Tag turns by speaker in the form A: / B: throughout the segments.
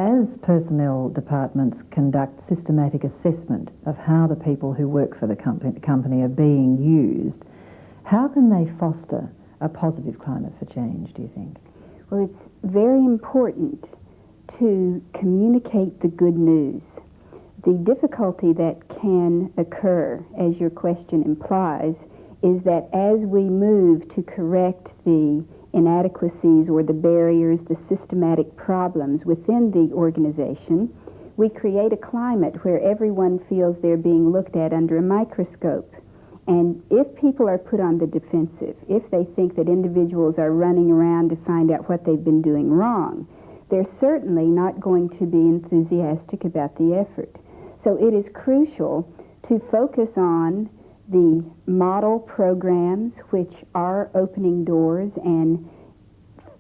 A: As personnel departments conduct systematic assessment of how the people who work for the company are being used, how can they foster a positive climate for change, do you think?
B: Well, it's very important to communicate the good news. The difficulty that can occur, as your question implies, is that as we move to correct the inadequacies or the barriers, the systematic problems within the organization, we create a climate where everyone feels they're being looked at under a microscope. And if people are put on the defensive, if they think that individuals are running around to find out what they've been doing wrong, they're certainly not going to be enthusiastic about the effort. So it is crucial to focus on the model programs which are opening doors and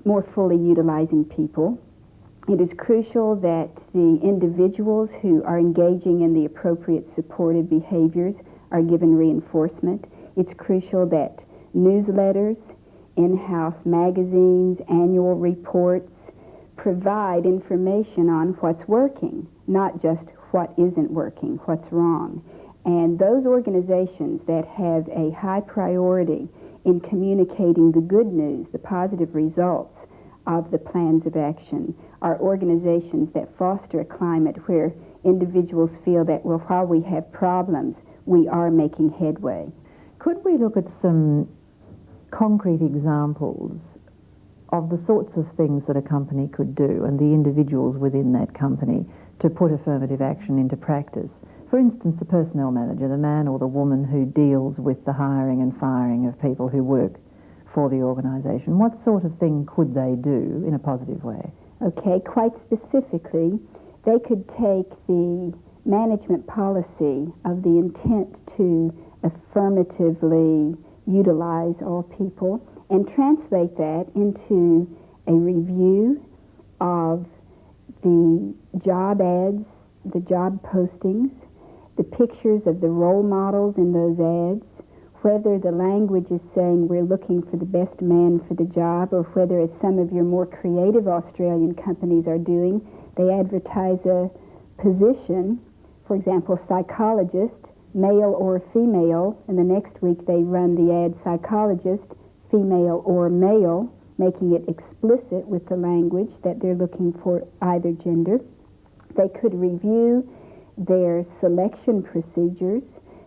B: more fully utilizing people. It is crucial that the individuals who are engaging in the appropriate supportive behaviors are given reinforcement. It's crucial that newsletters, in-house magazines, annual reports provide information on what's working, not just what isn't working, what's wrong. And those organizations that have a high priority in communicating the good news, the positive results of the plans of action, are organizations that foster a climate where individuals feel that, well, while we have problems, we are making headway.
A: Could we look at some concrete examples of the sorts of things that a company could do and the individuals within that company to put affirmative action into practice? For instance, the personnel manager, the man or the woman who deals with the hiring and firing of people who work for the organisation. What sort of thing could they do in a positive way?
B: Okay, quite specifically, they could take the management policy of the intent to affirmatively utilize all people and translate that into a review of the job ads, the job postings, the pictures of the role models in those ads, whether the language is saying we're looking for the best man for the job, or whether, as some of your more creative Australian companies are doing, they advertise a position, for example, psychologist, male or female, and the next week they run the ad psychologist, female or male, making it explicit with the language that they're looking for either gender. They could review their selection procedures.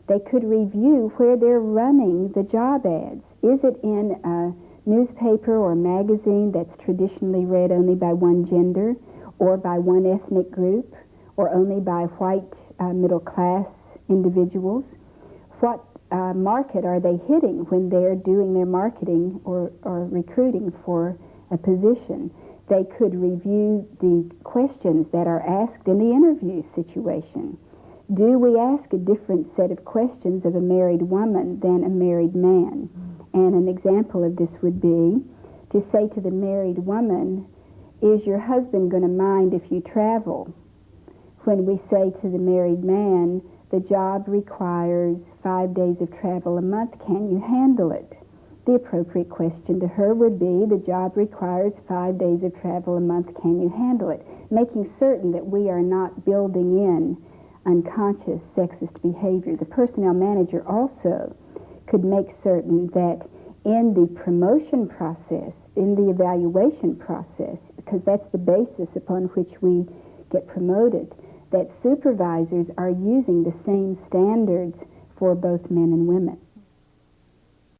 B: They could review where they're running the job ads. Is it in a newspaper or magazine that's traditionally read only by one gender or by one ethnic group or only by white middle-class individuals? What market are they hitting when they're doing their marketing or recruiting for a position? They could review the questions that are asked in the interview situation. Do we ask a different set of questions of a married woman than a married man? And an example of this would be to say to the married woman, is your husband going to mind if you travel? When we say to the married man, the job requires 5 days of travel a month, can you handle it? The appropriate question to her would be, the job requires 5 days of travel a month, can you handle it? Making certain that we are not building in unconscious sexist behavior. The personnel manager also could make certain that in the promotion process, in the evaluation process, because that's the basis upon which we get promoted, that supervisors are using the same standards for both men and women.